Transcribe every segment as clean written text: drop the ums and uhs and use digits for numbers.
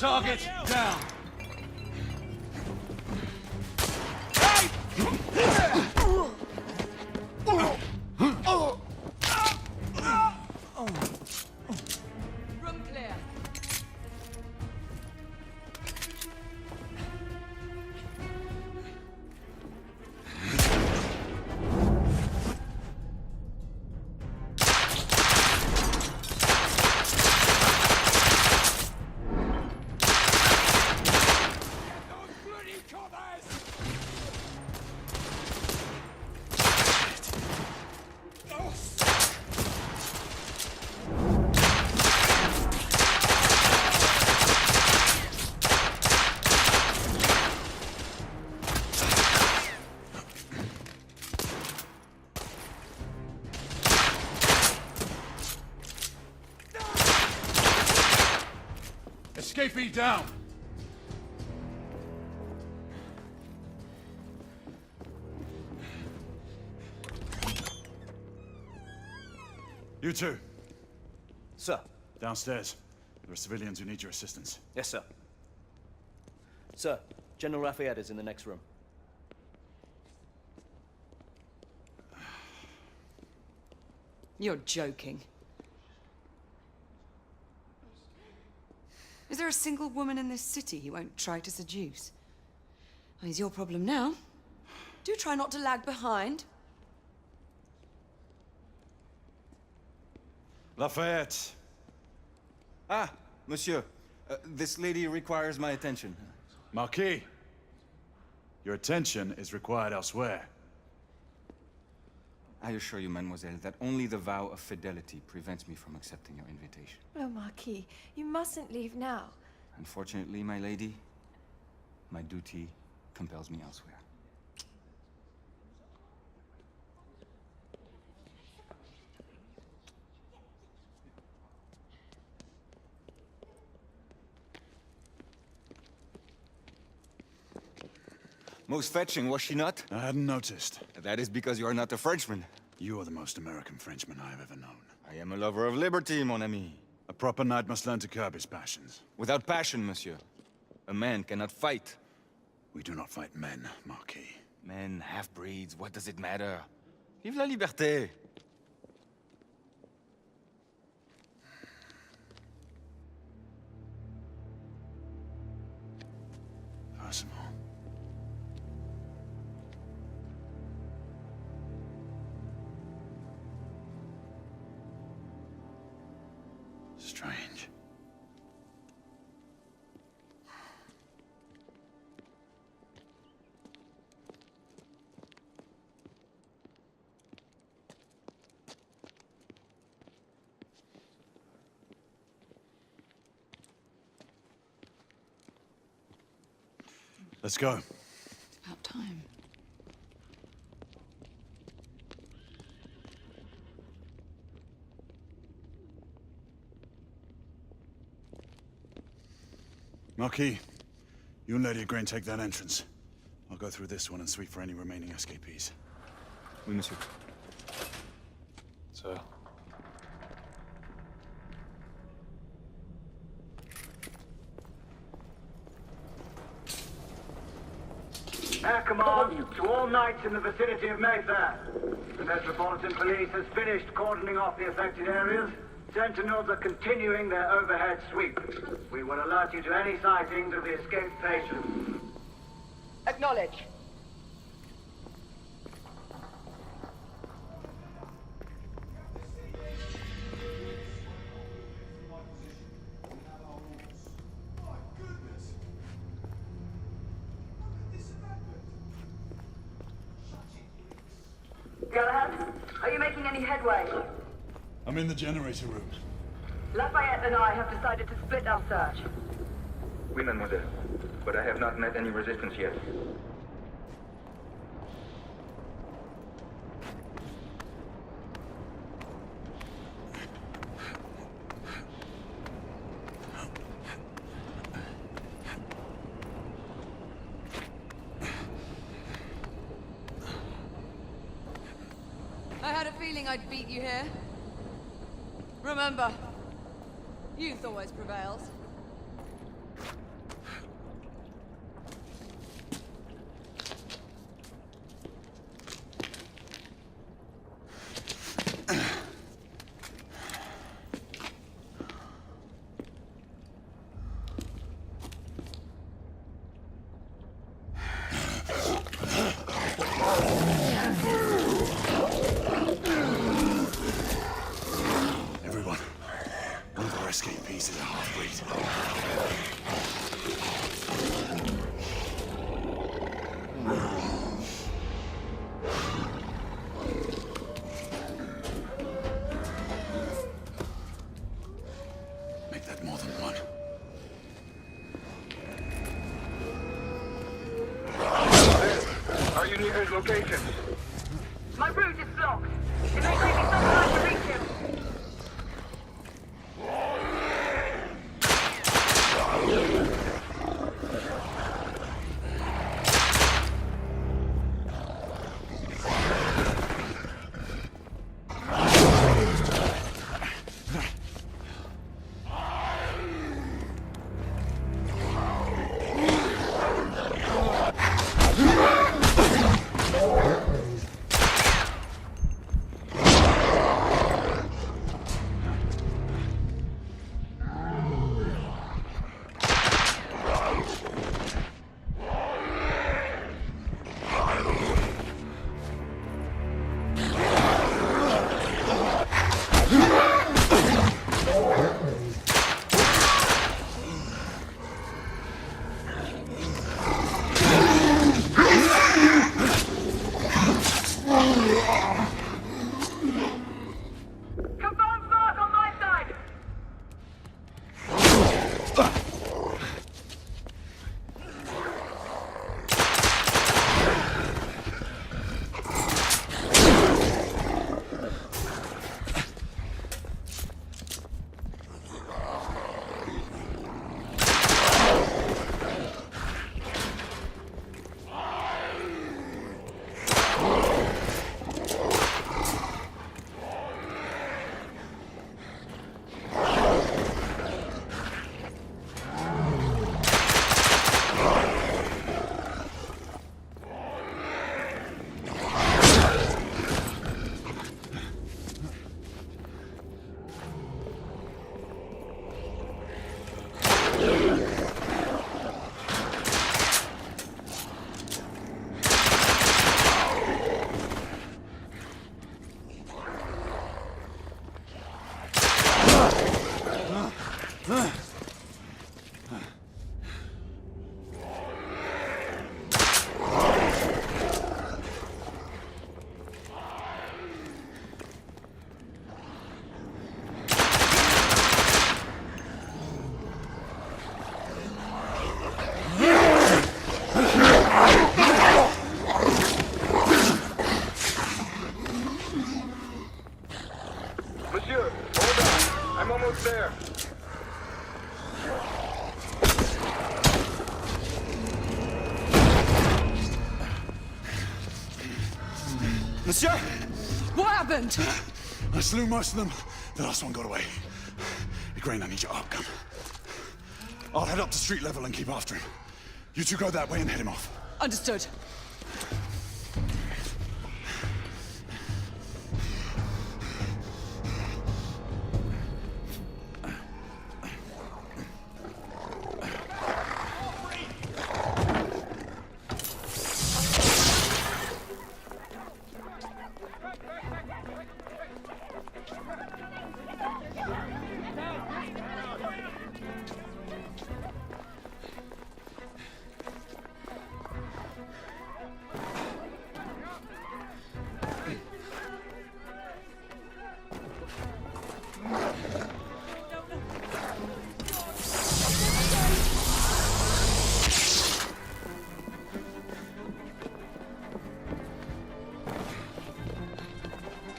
Target down. Room clear. Escapee down. You two, Sir. downstairs. There are civilians who need your assistance. Yes, sir. Sir, General Lafayette is in the next room. You're joking. Is there a single woman in this city he won't try to seduce? Well, he's your problem now. Do try not to lag behind. Lafayette. Ah, monsieur. This lady requires my attention. Marquis. Your attention is required elsewhere. I assure you, mademoiselle, that only the vow of fidelity prevents me from accepting your invitation. Oh, Marquis, you mustn't leave now. Unfortunately, my lady, my duty compels me elsewhere. Most fetching, was she not? I hadn't noticed. That is because you are not a Frenchman. You are the most American Frenchman I have ever known. I am a lover of liberty, mon ami. A proper knight must learn to curb his passions. Without passion, monsieur, a man cannot fight. We do not fight men, Marquis. Men, half-breeds, what does it matter? Vive la liberté! Percival. Strange. Let's go. It's about time. Marquis, you and Lady Grain take that entrance. I'll go through this one and sweep for any remaining escapees. Oui, monsieur. Sir. Air command to all knights in the vicinity of Mayfair. The Metropolitan Police has finished cordoning off the affected areas. Sentinels are continuing their overhead sweep. We will alert you to any sightings of the escaped patients. Acknowledge. Galahad, are you making any headway? I'm in the generator room. Lafayette and I have decided to split our search. Oui, mademoiselle. But I have not met any resistance yet. I had a feeling I'd beat you here. Remember, youth always prevails. This is a half-breed. Make that more than one. Are you near his location? My route is blocked. It may take me some time to reach him. Confirmed mark on my side. Monsieur, hold on. I'm almost there. Monsieur! What happened? I slew most of them. The last one got away. Igraine, I need your arc gun. I'll head up to street level and keep after him. You two go that way and head him off. Understood.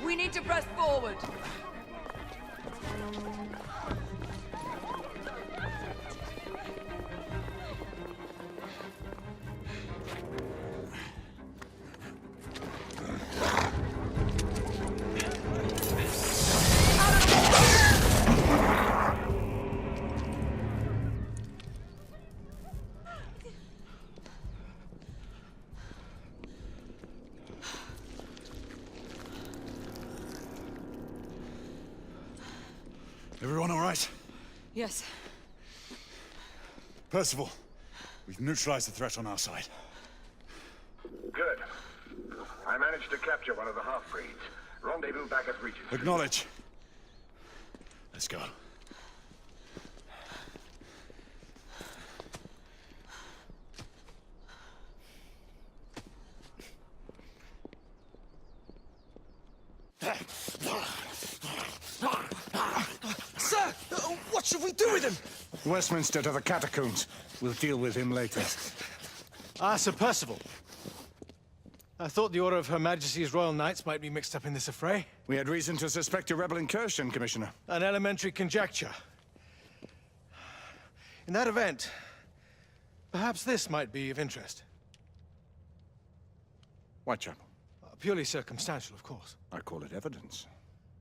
We need to press forward. Everyone all right? Yes. Percival, we've neutralized the threat on our side. Good. I managed to capture one of the half-breeds. Rendezvous back at Regis. Acknowledge. Let's go. What should we do with him? Westminster to the catacombs. We'll deal with him later. Ah, Sir Percival. I thought the Order of Her Majesty's Royal Knights might be mixed up in this affray. We had reason to suspect a rebel incursion, Commissioner. An elementary conjecture. In that event, perhaps this might be of interest. Whitechapel. Purely circumstantial, of course. I call it evidence.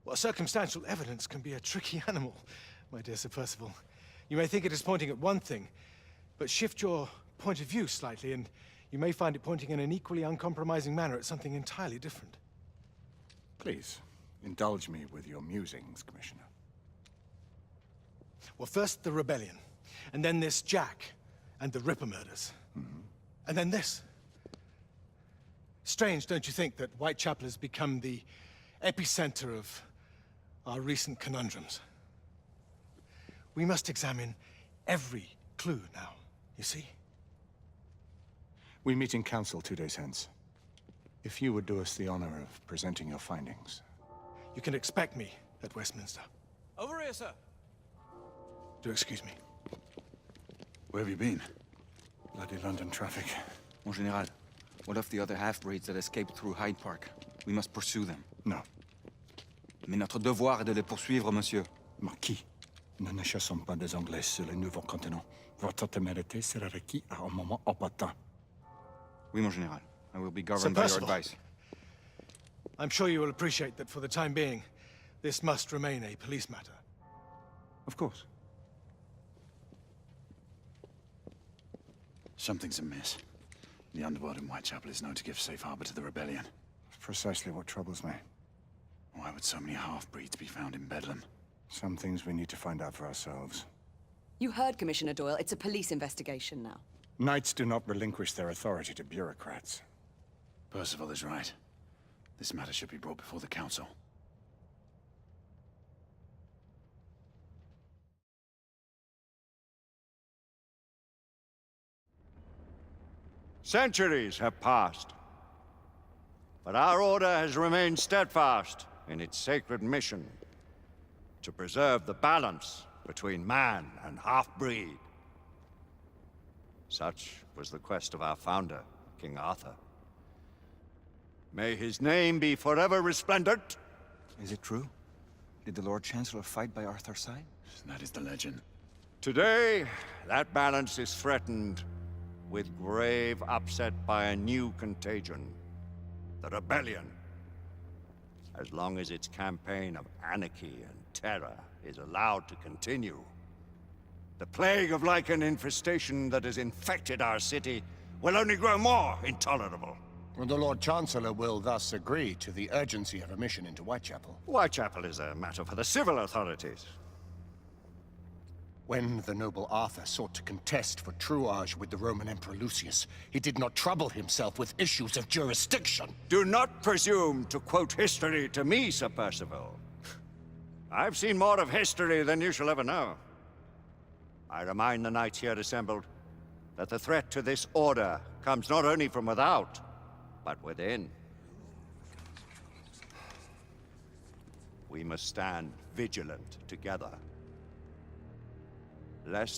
Well, circumstantial evidence can be a tricky animal, my dear Sir Percival. You may think it is pointing at one thing, but shift your point of view slightly, and you may find it pointing in an equally uncompromising manner at something entirely different. Please, indulge me with your musings, Commissioner. Well, first the rebellion, and then this Jack, and the Ripper murders. And then this. Strange, don't you think, that Whitechapel has become the epicenter of our recent conundrums? We must examine every clue now, you see? We meet in council 2 days hence. If you would do us the honor of presenting your findings. You can expect me at Westminster. Over here, sir. Do excuse me. Where have you been? Bloody London traffic. Mon Général, what of the other half-breeds that escaped through Hyde Park? We must pursue them. No. Mais notre devoir est de les poursuivre, monsieur. Marquis, nous ne chassons pas des Anglais sur le nouveau continent. Votre témérité sera requise à un moment opportun. Oui, mon Général. I will be Sir governed by your Percival. advice. I'm sure you will appreciate that for the time being, this must remain a police matter. Of course. Something's amiss. The underworld in Whitechapel is known to give safe harbor to the rebellion. Precisely what troubles me. Why would so many half-breeds be found in Bedlam? Some things we need to find out for ourselves. You heard Commissioner Doyle. It's a police investigation now. Knights do not relinquish their authority to bureaucrats. Percival is right. This matter should be brought before the council. Centuries have passed, but our order has remained steadfast in its sacred mission to preserve the balance between man and half-breed. Such was the quest of our founder, King Arthur. May his name be forever resplendent. Is it true? Did the Lord Chancellor fight by Arthur's side? That is the legend. Today, that balance is threatened with grave upset by a new contagion, the rebellion. As long as its campaign of anarchy and terror is allowed to continue, the plague of lichen infestation that has infected our city will only grow more intolerable. The Lord Chancellor will thus agree to the urgency of a mission into Whitechapel. Whitechapel is a matter for the civil authorities. When the noble Arthur sought to contest for truage with the Roman Emperor Lucius, he did not trouble himself with issues of jurisdiction. Do not presume to quote history to me, Sir Percival. I've seen more of history than you shall ever know. I remind the knights here assembled that the threat to this order comes not only from without, but within. We must stand vigilant together, lest